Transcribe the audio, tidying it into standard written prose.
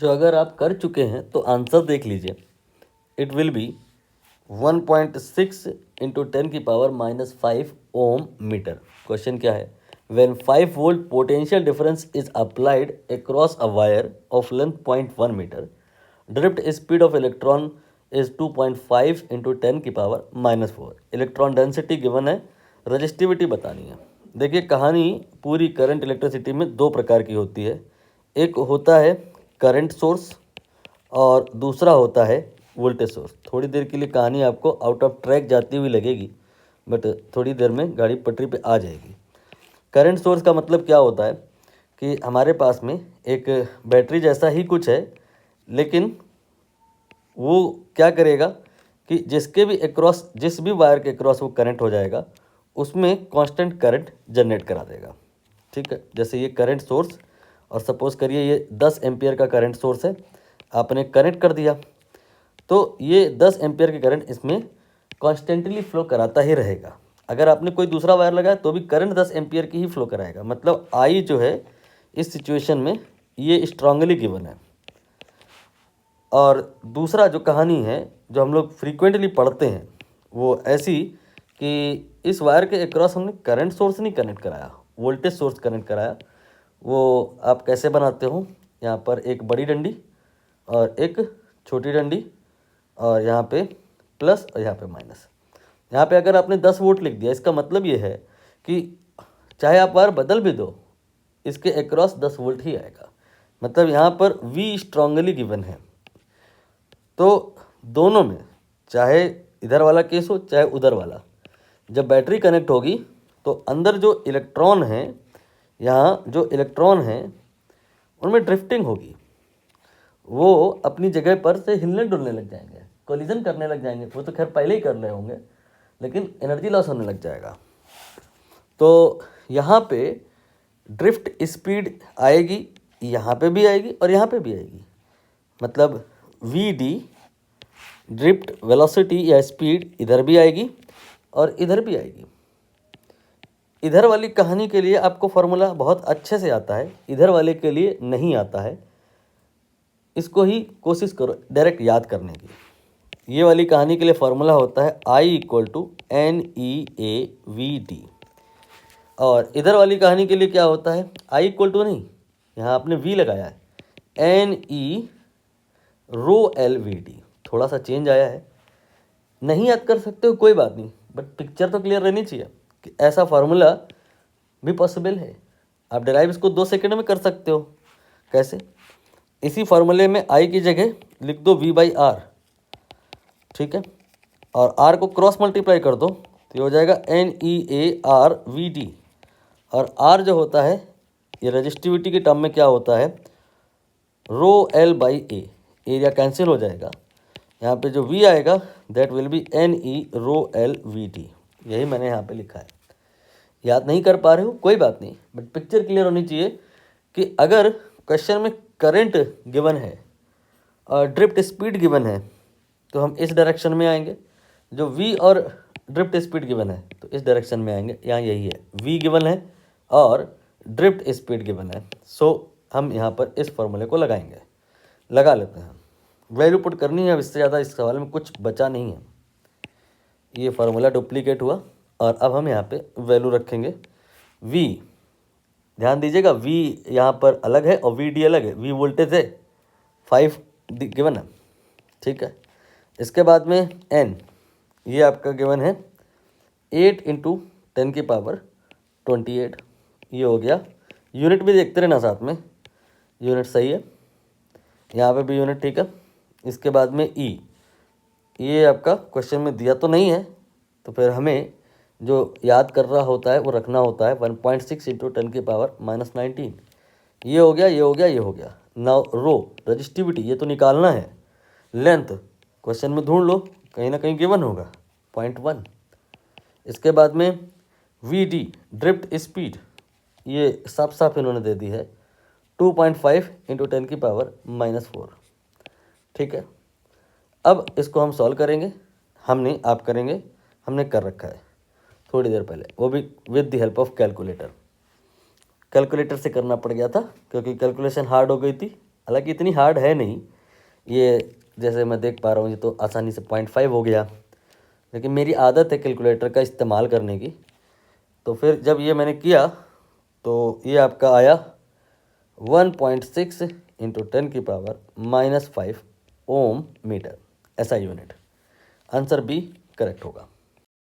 जो अगर आप कर चुके हैं तो आंसर देख लीजिए। It will be 1.6 into 10⁻⁻5 ohm metre. Question क्या है? When 5 volt potential difference is applied across a wire of length 0.1 metre, drift speed of electron is 2.5 into 10⁻⁻4। Electron density given है, रजिस्टिविटी बतानी है। देखिए कहानी पूरी करंट इलेक्ट्रिसिटी में दो प्रकार की होती है। एक होता है करंट सोर्स और दूसरा होता है वोल्टेज सोर्स। थोड़ी देर के लिए कहानी आपको आउट ऑफ ट्रैक जाती हुई लगेगी, बट थोड़ी देर में गाड़ी पटरी पे आ जाएगी। करंट सोर्स का मतलब क्या होता है कि हमारे पास में एक बैटरी जैसा ही कुछ है, लेकिन वो क्या करेगा कि जिसके भी अक्रॉस, जिस भी वायर के अक्रॉस वो करंट हो जाएगा, उसमें कांस्टेंट करंट जनरेट करा देगा। ठीक है, जैसे ये करंट सोर्स, और सपोज करिए ये 10 एम्पियर का करंट सोर्स है, आपने कनेक्ट कर दिया तो ये 10 एम्पियर की करंट इसमें कॉन्स्टेंटली फ्लो कराता ही रहेगा। अगर आपने कोई दूसरा वायर लगाया तो भी करंट 10 एम्पियर की ही फ्लो कराएगा। मतलब आई जो है इस सिचुएशन में ये स्ट्रांगली गिवन है। और दूसरा जो कहानी है जो हम लोग फ्रीक्वेंटली पढ़ते हैं वो ऐसी कि इस वायर के अक्रॉस हमने करंट सोर्स नहीं कनेक्ट कराया, वोल्टेज सोर्स कनेक्ट कराया। वो आप कैसे बनाते हो? यहाँ पर एक बड़ी डंडी और एक छोटी डंडी, और यहाँ पे प्लस और यहाँ पे माइनस। यहाँ पे अगर आपने 10 वोल्ट लिख दिया, इसका मतलब ये है कि चाहे आप वायर बदल भी दो, इसके अक्रॉस 10 वोल्ट ही आएगा। मतलब यहाँ पर V स्ट्रांगली गिवन है। तो दोनों में, चाहे इधर वाला केस हो चाहे उधर वाला, जब बैटरी कनेक्ट होगी तो अंदर जो इलेक्ट्रॉन हैं, यहाँ जो इलेक्ट्रॉन हैं उनमें ड्रिफ्टिंग होगी। वो अपनी जगह पर से हिलने डुलने लग जाएंगे, कोलिजन करने लग जाएंगे। वो तो खैर पहले ही कर रहे होंगे, लेकिन एनर्जी लॉस होने लग जाएगा। तो यहाँ पे ड्रिफ्ट स्पीड आएगी, यहाँ पे भी आएगी और यहाँ पे भी आएगी। मतलब वी डी ड्रिफ्ट वेलोसिटी या स्पीड इधर भी आएगी और इधर भी आएगी। इधर वाली कहानी के लिए आपको फॉर्मूला बहुत अच्छे से आता है, इधर वाले के लिए नहीं आता है। इसको ही कोशिश करो डायरेक्ट याद करने की। ये वाली कहानी के लिए फॉर्मूला होता है I = NEAVD। और इधर वाली कहानी के लिए क्या होता है? I = नहीं, यहाँ आपने V लगाया है, NE ρLVD। थोड़ा सा चेंज आया है, नहीं याद कर सकते हो कोई बात नहीं, बट पिक्चर तो क्लियर रहनी चाहिए कि ऐसा फार्मूला भी पॉसिबल है। आप डिराइव इसको 2 सेकंड में कर सकते हो। कैसे? इसी फार्मूले में I की जगह लिख दो V/R, ठीक है, और R को क्रॉस मल्टीप्लाई कर दो तो ये हो जाएगा NEARVD। और R जो होता है ये रजिस्टिविटी के टर्म में क्या होता है? ρL/A। एरिया कैंसिल हो जाएगा, यहाँ पे जो V आएगा that will be NE ρLVD। यही मैंने यहाँ पे लिखा है। याद नहीं कर पा रहे हो कोई बात नहीं, बट पिक्चर क्लियर होनी चाहिए कि अगर क्वेश्चन में करंट गिवन है और ड्रिफ्ट स्पीड गिवन है तो हम इस डायरेक्शन में आएंगे। जो V और ड्रिफ्ट स्पीड गिवन है तो इस डायरेक्शन में आएंगे। यहाँ यही है, V गिवन है और ड्रिफ्ट स्पीड गिवन है। सो हम यहाँ पर इस फॉर्मूले को लगाएंगे, लगा लेते हैं। वैल्यू पुट करनी है, अब इससे ज़्यादा इस सवाल में कुछ बचा नहीं है। ये फार्मूला डुप्लीकेट हुआ और अब हम यहाँ पे वैल्यू रखेंगे। V, ध्यान दीजिएगा, V यहाँ पर अलग है और VD अलग है। V वोल्टेज है, 5 गिवन है, ठीक है। इसके बाद में N, ये आपका गिवन है 8 × 10⁻28। ये हो गया। यूनिट भी देखते रहना साथ में, यूनिट सही है, यहाँ पे भी यूनिट ठीक है। इसके बाद में E, ये आपका क्वेश्चन में दिया तो नहीं है, तो फिर हमें जो याद कर रहा होता है वो रखना होता है 1.6 × 10⁻−19। ये हो गया, ये हो गया, ये हो गया। नाउ रो रजिस्टिविटी, ये तो निकालना है। लेंथ क्वेश्चन में ढूंढ लो, कहीं ना कहीं गिवन होगा, 0.1। इसके बाद में VD ड्रिफ्ट स्पीड, ये साफ साफ इन्होंने दे दी है 2.5 × 10⁻−4, ठीक है। अब इसको हम सॉल्व करेंगे, आप करेंगे, हमने कर रखा है थोड़ी देर पहले, वो भी with the help of calculator. Calculator से करना पड़ गया था क्योंकि कैलकुलेशन हार्ड हो गई थी, हालांकि इतनी हार्ड है नहीं ये, जैसे मैं देख पा रहा हूँ ये तो आसानी से 0.5 हो गया, लेकिन मेरी आदत है कैलकुलेटर का इस्तेमाल करने की। तो फिर जब ये मैंने किया तो ये आपका आया 1.6 इंटू 10⁻⁻5 ओम मीटर, ऐसा यूनिट। आंसर बी करेक्ट होगा।